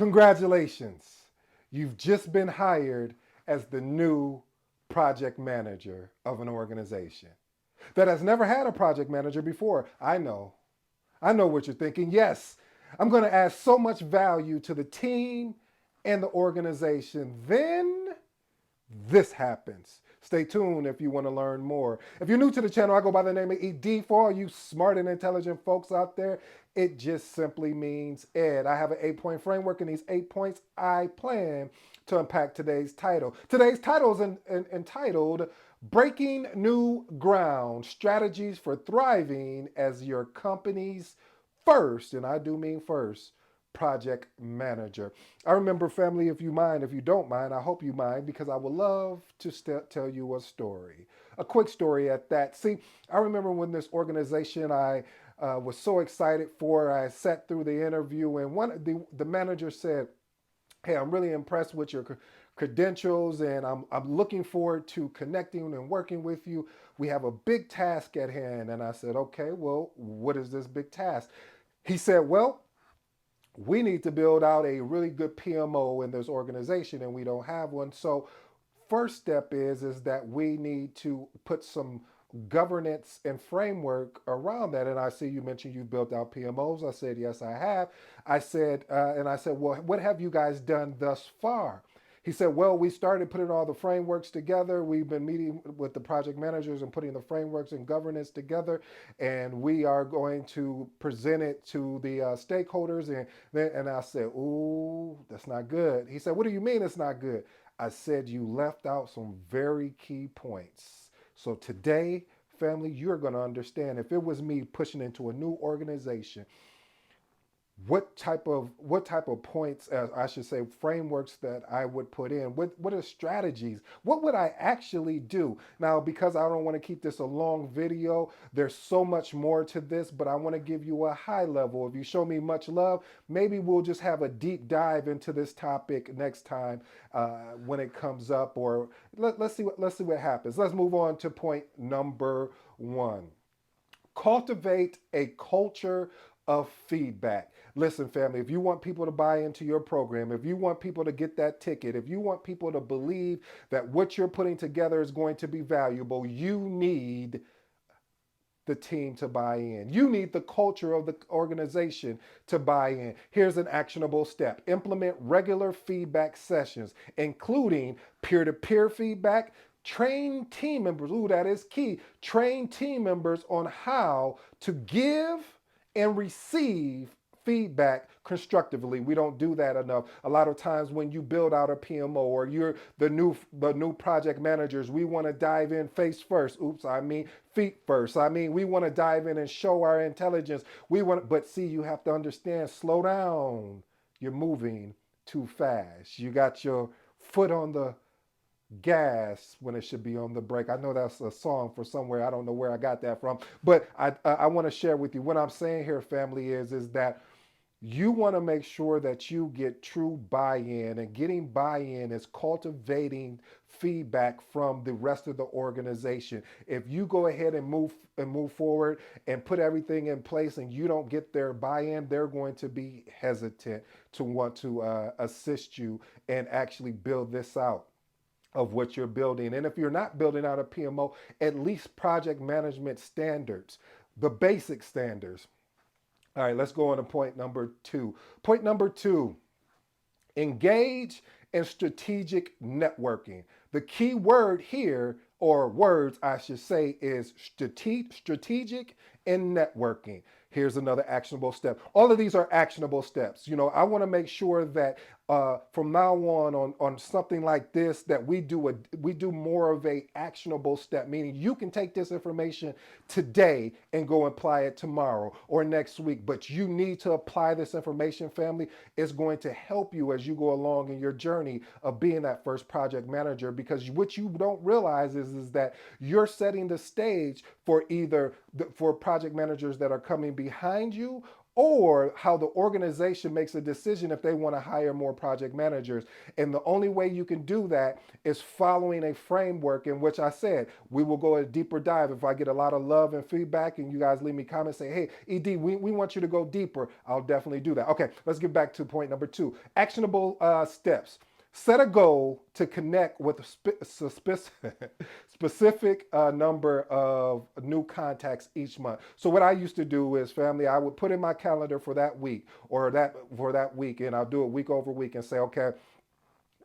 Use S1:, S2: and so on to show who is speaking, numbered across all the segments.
S1: Congratulations. You've just been hired as the new project manager of an organization that has never had a project manager before. I know. I know what you're thinking. Yes, I'm going to add so much value to the team and the organization. Then this happens. Stay tuned if you want to learn more. If you're new to the channel, I go by the name of ED. For all you smart and intelligent folks out there, it just simply means Ed. I have an 8-point framework, and these 8 points I plan to unpack today's title. Today's title is entitled Breaking New Ground, Strategies for Thriving as Your Company's First, and I do mean first, project manager. I remember, family, if you mind, if you don't mind, I hope you mind, because I would love to tell you a story. A quick story at that. See, I remember when this organization I was so excited for, I sat through the interview, and the manager said, hey, I'm really impressed with your credentials, and I'm looking forward to connecting and working with you. We have a big task at hand. And I said, okay, well, what is this big task? He said, well, we need to build out a really good PMO in this organization, and we don't have one. So first step is that we need to put some governance and framework around that. And I see you mentioned you built out PMOs. I said, yes, I have. I said, well, what have you guys done thus far? He said, well, we started putting all the frameworks together. We've been meeting with the project managers and putting the frameworks and governance together, and we are going to present it to the stakeholders. And I said, ooh, that's not good. He said, what do you mean it's not good? I said, you left out some very key points. So today, family, you're going to understand. If it was me pushing into a new organization, what type of points, I should say, frameworks that I would put in. What are strategies? What would I actually do? Now, because I don't want to keep this a long video, there's so much more to this, but I want to give you a high level. If you show me much love, maybe we'll just have a deep dive into this topic next time when it comes up, or let's see what happens. Let's move on to point number 1. Cultivate a culture of feedback. Listen, family, if you want people to buy into your program, if you want people to get that ticket, if you want people to believe that what you're putting together is going to be valuable, you need the team to buy in. You need the culture of the organization to buy in. Here's an actionable step. Implement regular feedback sessions, including peer-to-peer feedback. Train team members, ooh, that is key. Train team members on how to give and receive feedback constructively. We don't do that enough. A lot of times when you build out a PMO, or you're the new project managers, we want to dive in face first. Oops, I mean feet first. I mean, we want to dive in and show our intelligence. But see, you have to understand, slow down. You're moving too fast. You got your foot on the gas when it should be on the brake. I know that's a song for somewhere. I don't know where I got that from, but I want to share with you what I'm saying here, family, is that you want to make sure that you get true buy-in, and getting buy-in is cultivating feedback from the rest of the organization. If you go ahead and move forward and put everything in place and you don't get their buy-in, they're going to be hesitant to want to assist you and actually build this out of what you're building. And if you're not building out a PMO, at least project management standards, the basic standards. All right, let's go on to point number 2. Point number 2, engage in strategic networking. The key word here, or words I should say, is strategic and networking. Here's another actionable step. All of these are actionable steps. I want to make sure that from now on something like this, that we do more of a actionable step, meaning you can take this information today and go apply it tomorrow or next week, but you need to apply this information, family. It's going to help you as you go along in your journey of being that first project manager, because what you don't realize is that you're setting the stage for either for project managers that are coming behind you, or how the organization makes a decision if they want to hire more project managers. And the only way you can do that is following a framework in which I said we will go a deeper dive. If I get a lot of love and feedback and you guys leave me comments, say, hey, ED, we want you to go deeper, I'll definitely do that. Okay, let's get back to point number two, actionable steps. Set a goal to connect with a specific number of new contacts each month. So what I used to do is, family, I would put in my calendar for that week or that for that week, and I'll do it week over week and say, okay,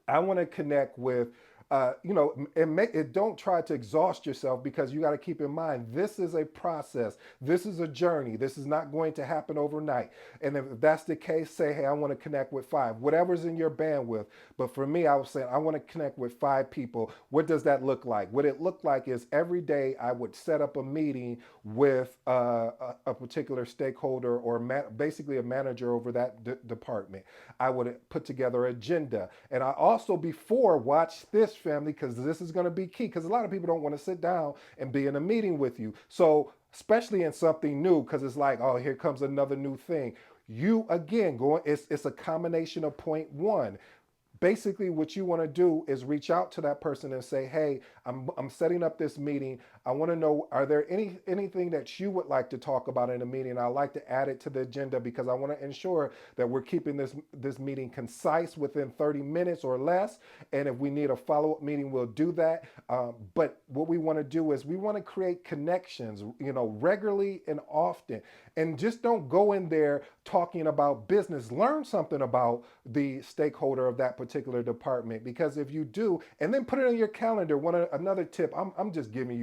S1: I want to connect with, and make it. Don't try to exhaust yourself because you got to keep in mind this is a process. This is a journey. This is not going to happen overnight. And if that's the case, say, hey, I want to connect with five, whatever's in your bandwidth. But for me, I was saying I want to connect with five people. What does that look like? What it looked like is every day I would set up a meeting with a particular stakeholder or basically a manager over that department. I would put together an agenda. And I also, before, watch this, family, because this is going to be key, because a lot of people don't want to sit down and be in a meeting with you. So, especially in something new, because it's like, oh, here comes another new thing. You, again, going, it's a combination of point one. Basically what you want to do is reach out to that person and say, hey, I'm setting up this meeting. I want to know, are there anything that you would like to talk about in a meeting? I'd like to add it to the agenda because I want to ensure that we're keeping this meeting concise within 30 minutes or less. And if we need a follow-up meeting, we'll do that. But what we want to do is we want to create connections, regularly and often. And just don't go in there talking about business. Learn something about the stakeholder of that particular department, because if you do, and then put it on your calendar. Another tip, I'm giving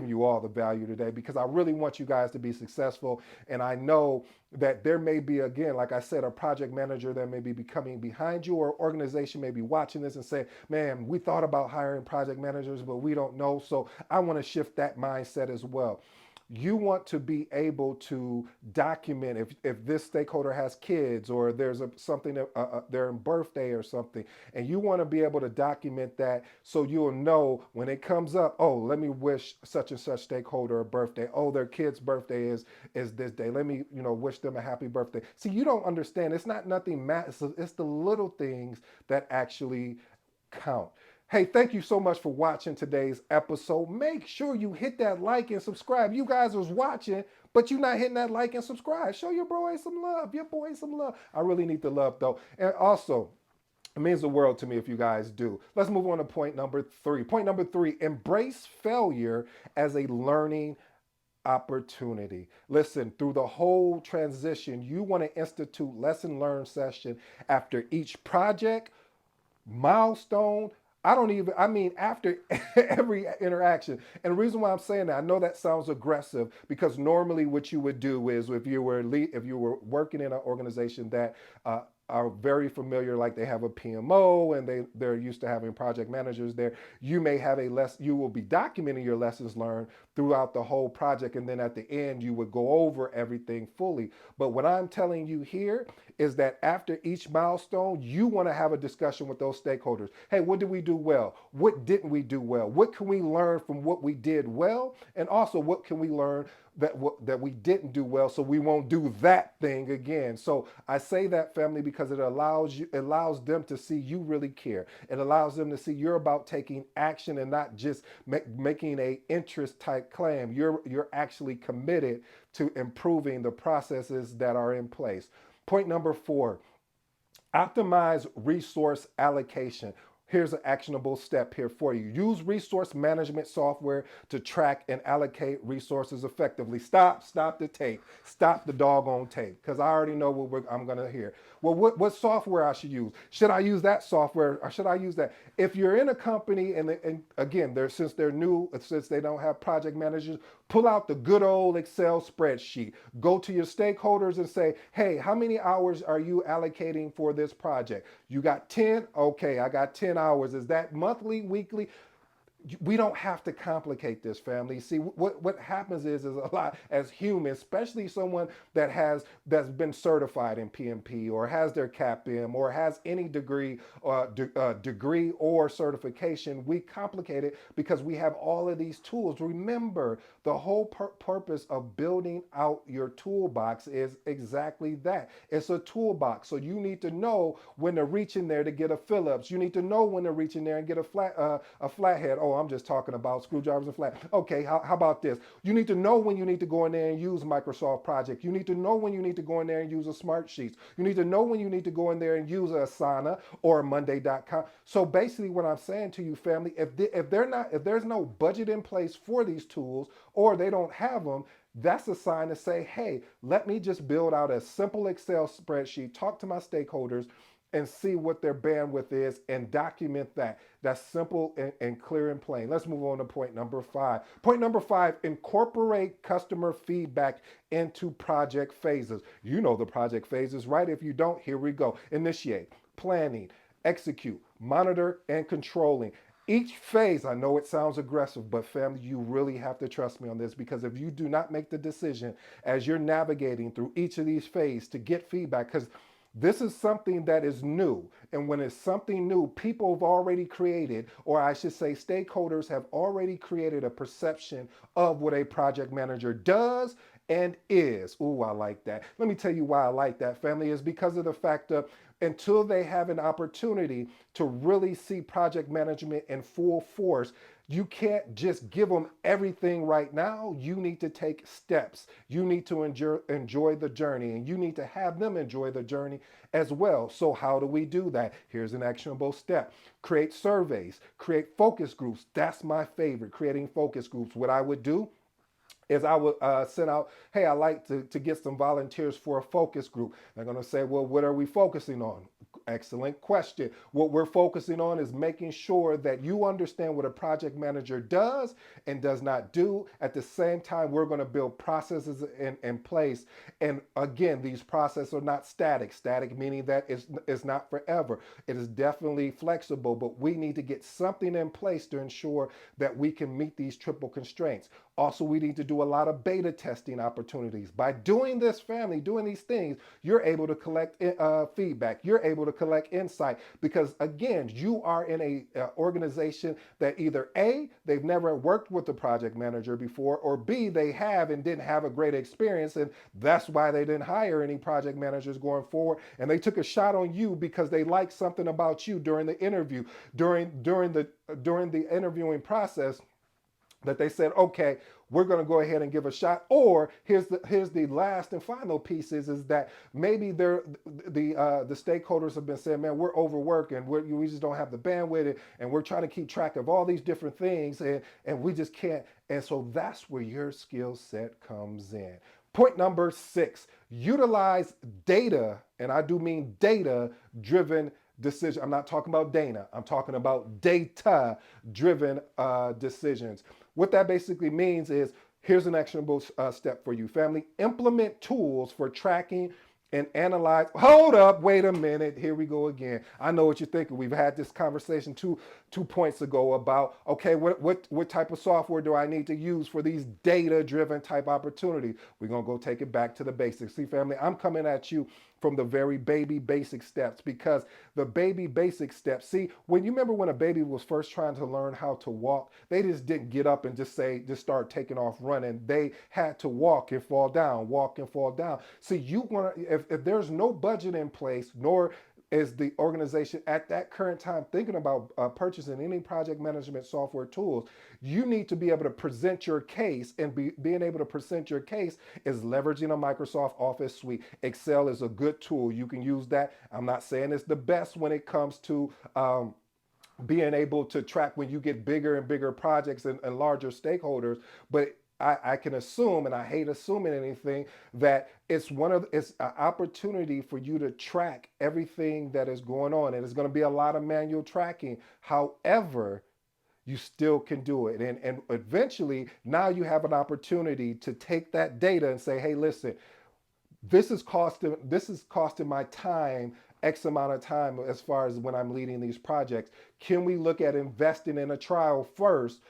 S1: you all the value today because I really want you guys to be successful. And I know that there may be, again, like I said, a project manager that may be coming behind you, or organization may be watching this and say, man, we thought about hiring project managers, but we don't know. So I want to shift that mindset as well. You want to be able to document if this stakeholder has kids, or there's something that their birthday or something, and you want to be able to document that so you'll know when it comes up, oh, let me wish such and such stakeholder a birthday. Oh, their kid's birthday is this day. Let me wish them a happy birthday. See, you don't understand. It's not nothing it's the little things that actually count. Hey, thank you so much for watching today's episode. Make sure you hit that like and subscribe. You guys was watching, but you're not hitting that like and subscribe. Show your boy some love. Your boy some love. I really need the love though. And also, it means the world to me if you guys do. Let's move on to point number three. Point number three, embrace failure as a learning opportunity. Listen, through the whole transition, you want to institute lesson learned session after each project, milestone. I mean, after every interaction. And the reason why I'm saying that, I know that sounds aggressive because normally what you would do is if you were working in an organization that are very familiar, like they have a PMO and they're used to having project managers there, you will be documenting your lessons learned throughout the whole project, and then at the end you would go over everything fully. But what I'm telling you here is that after each milestone, you want to have a discussion with those stakeholders. Hey, what did we do well? What didn't we do well? What can we learn from what we did well? And also, what can we learn that we didn't do well, so we won't do that thing again? So I say that, family, because it allows them to see you really care. It allows them to see you're about taking action and not just making a interest type claim. You're actually committed to improving the processes that are in place. Point number four, optimize resource allocation. Here's an actionable step here for you. Use resource management software to track and allocate resources effectively. Stop the tape. Stop the doggone tape, because I already know I'm going to hear. Well, what software I should use? Should I use that software or should I use that? If you're in a company and again, since they're new, since they don't have project managers, pull out the good old Excel spreadsheet. Go to your stakeholders and say, hey, how many hours are you allocating for this project? You got 10? Okay, I got 10 hours. Is that monthly, weekly? We don't have to complicate this, family. See, what happens is a lot as humans, especially someone that's been certified in PMP or has their CAPM or has any degree or certification. We complicate it because we have all of these tools. Remember, the whole purpose of building out your toolbox is exactly that. It's a toolbox. So you need to know when to reach in there to get a Phillips. You need to know when to reach in there and get a flathead. Oh, I'm just talking about screwdrivers and flat. Okay, how about this? You need to know when you need to go in there and use Microsoft Project. You need to know when you need to go in there and use a Smart Sheets. You need to know when you need to go in there and use a Asana or a Monday.com. So basically, what I'm saying to you, family, if there's no budget in place for these tools or they don't have them, that's a sign to say, hey, let me just build out a simple Excel spreadsheet, talk to my stakeholders, and see what their bandwidth is and document that. That's simple and clear and plain. Let's move on to point number 5. Point number 5, incorporate customer feedback into project phases. You know the project phases, right? If you don't, here we go. Initiate, planning, execute, monitor, and controlling. Each phase, I know it sounds aggressive, but family, you really have to trust me on this, because if you do not make the decision as you're navigating through each of these phases to get feedback, because this is something that is new. And when it's something new, people have already created, or I should say, stakeholders have already created a perception of what a project manager does and is. Ooh, I like that. Let me tell you why I like that, family, is because of the fact that until they have an opportunity to really see project management in full force, you can't just give them everything right now. You need to take steps. You need to enjoy the journey, and you need to have them enjoy the journey as well. So, how do we do that? Here's an actionable step: create surveys, create focus groups. That's my favorite, creating focus groups. What I would do is I would send out, hey, I like to get some volunteers for a focus group. They're going to say, well, what are we focusing on? Excellent question. What we're focusing on is making sure that you understand what a project manager does and does not do. At the same time, we're going to build processes in place. And again, these processes are not static. Static meaning that it's not forever. It is definitely flexible, but we need to get something in place to ensure that we can meet these triple constraints. Also, we need to do a lot of beta testing opportunities. By doing this, family, doing these things, you're able to collect feedback. You're able to collect insight because, again, you are in a organization that either A, they've never worked with a project manager before, or B, they have and didn't have a great experience, and that's why they didn't hire any project managers going forward. And they took a shot on you because they liked something about you during the interview, during the interviewing process, that they said, okay, we're going to go ahead and give a shot. Or here's the last and final piece is that maybe the stakeholders have been saying, man, we're overworked and we just don't have the bandwidth, and we're trying to keep track of all these different things, and we just can't. And so that's where your skill set comes in. Point number 6, utilize data, and I do mean data driven decision. I'm not talking about Dana. I'm talking about data driven decisions. What that basically means is, here's an actionable step for you, family. Implement tools for tracking and analyze. Hold up, wait a minute. Here we go again. I know what you're thinking. We've had this conversation two points ago about, okay, what type of software do I need to use for these data-driven type opportunities? We're gonna go take it back to the basics. See, family, I'm coming at you from the very baby basic steps, because the baby basic steps, see, when you remember when a baby was first trying to learn how to walk, they just didn't get up and just start taking off running. They had to walk and fall down, walk and fall down. See, you want to, if there's no budget in place, nor is the organization at that current time thinking about purchasing any project management software tools, you need to be able to present your case, and being able to present your case is leveraging a Microsoft Office suite. Excel is a good tool. You can use that. I'm not saying it's the best when it comes to being able to track when you get bigger and bigger projects and larger stakeholders, but I can assume, and I hate assuming anything, that it's an opportunity for you to track everything that is going on, and it's going to be a lot of manual tracking. However, you still can do it, and eventually now you have an opportunity to take that data and say, hey, listen, this is costing my time X amount of time as far as when I'm leading these projects? Can we look at investing in a trial first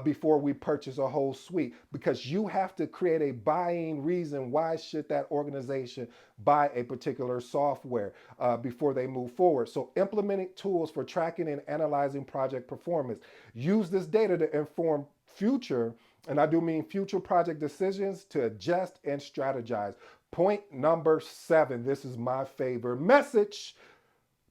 S1: before we purchase a whole suite? Because you have to create a buying reason. Why should that organization buy a particular software before they move forward? So implementing tools for tracking and analyzing project performance. Use this data to inform future, and I do mean future project decisions, to adjust and strategize. Point number 7, this is my favorite message: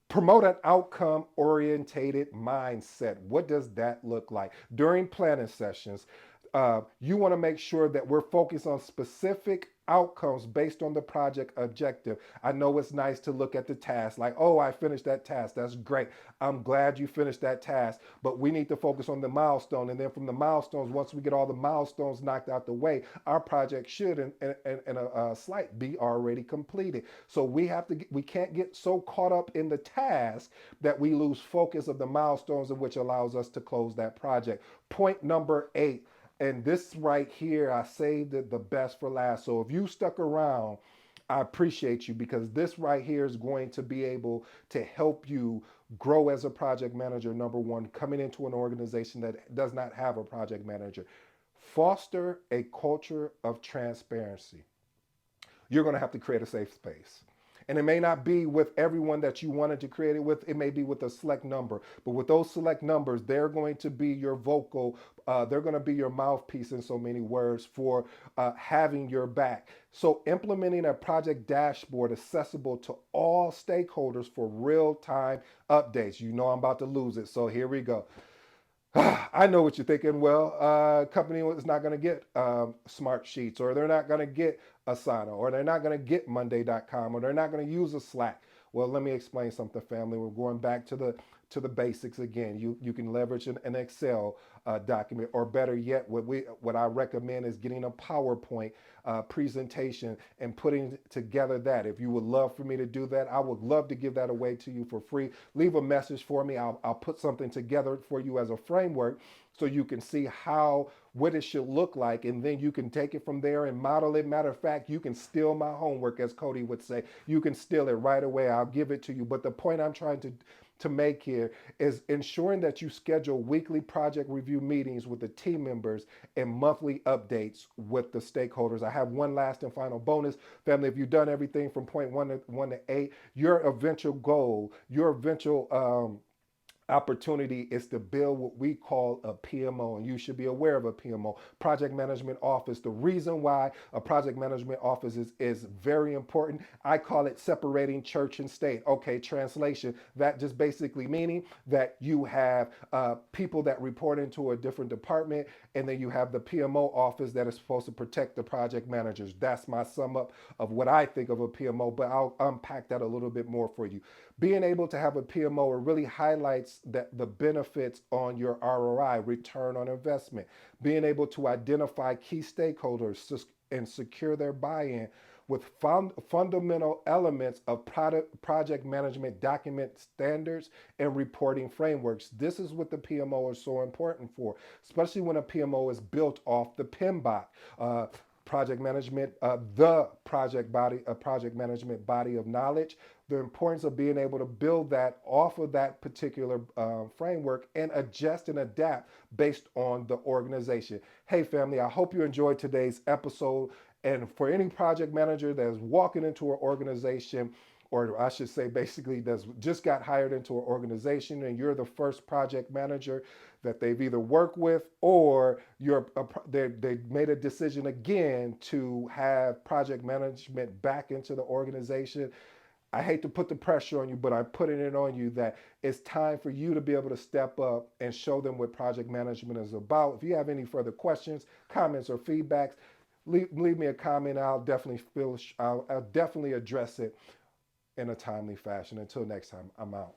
S1: promote an outcome orientated mindset. What does that look like? During planning sessions, you want to make sure that we're focused on specific outcomes based on the project objective. I know it's nice to look at the task like, oh, I finished that task. That's great. I'm glad you finished that task. But we need to focus on the milestone. And then from the milestones, once we get all the milestones knocked out the way, our project should, in a slight, be already completed. So we can't get so caught up in the task that we lose focus of the milestones, in which allows us to close that project. Point number 8, and this right here, I saved it the best for last. So if you stuck around, I appreciate you, because this right here is going to be able to help you grow as a project manager. Number one, coming into an organization that does not have a project manager, foster a culture of transparency. You're going to have to create a safe space. And it may not be with everyone that you wanted to create it with. It may be with a select number. But with those select numbers, they're going to be your vocal, they're going to be your mouthpiece, in so many words, for having your back. So implementing a project dashboard accessible to all stakeholders for real-time updates. You know I'm about to lose it, so here we go. I know what you're thinking. Well, company is not going to get smart sheets, or they're not going to get Asana, or they're not going to get Monday.com, or they're not going to use a Slack. Well, let me explain something, family. We're going back to the basics again. You can leverage an Excel document, or better yet, what I recommend is getting a PowerPoint presentation and putting together that. If you would love for me to do that, I would love to give that away to you for free. Leave a message for me. I'll put something together for you as a framework, so you can see what it should look like, and then you can take it from there and model it. Matter of fact, you can steal my homework, as Cody would say. You can steal it right away. I'll give it to you. But the point I'm trying to make here is ensuring that you schedule weekly project review meetings with the team members and monthly updates with the stakeholders. I have one last and final bonus. Family, if you've done everything from point 1 to 8, your eventual goal, your eventual opportunity is to build what we call a PMO, and you should be aware of a PMO, project management office. The reason why a project management office is very important, I call it separating church and state. Okay, translation, that just basically meaning that you have people that report into a different department, and then you have the PMO office that is supposed to protect the project managers. That's my sum up of what I think of a PMO, but I'll unpack that a little bit more for you. Being able to have a PMO, it really highlights that the benefits on your ROI, return on investment. Being able to identify key stakeholders and secure their buy-in with fundamental elements of project management document standards and reporting frameworks. This is what the PMO is so important for, especially when a PMO is built off the PMBOK. Project management, the project management body of knowledge, the importance of being able to build that off of that particular framework and adjust and adapt based on the organization. Hey, family, I hope you enjoyed today's episode. And for any project manager that's walking into an organization, or I should say basically that's just got hired into an organization, and you're the first project manager that they've either worked with, or they made a decision again to have project management back into the organization. I hate to put the pressure on you, but I'm putting it on you that it's time for you to be able to step up and show them what project management is about. If you have any further questions, comments, or feedbacks, leave me a comment. I'll definitely address it in a timely fashion. Until next time, I'm out.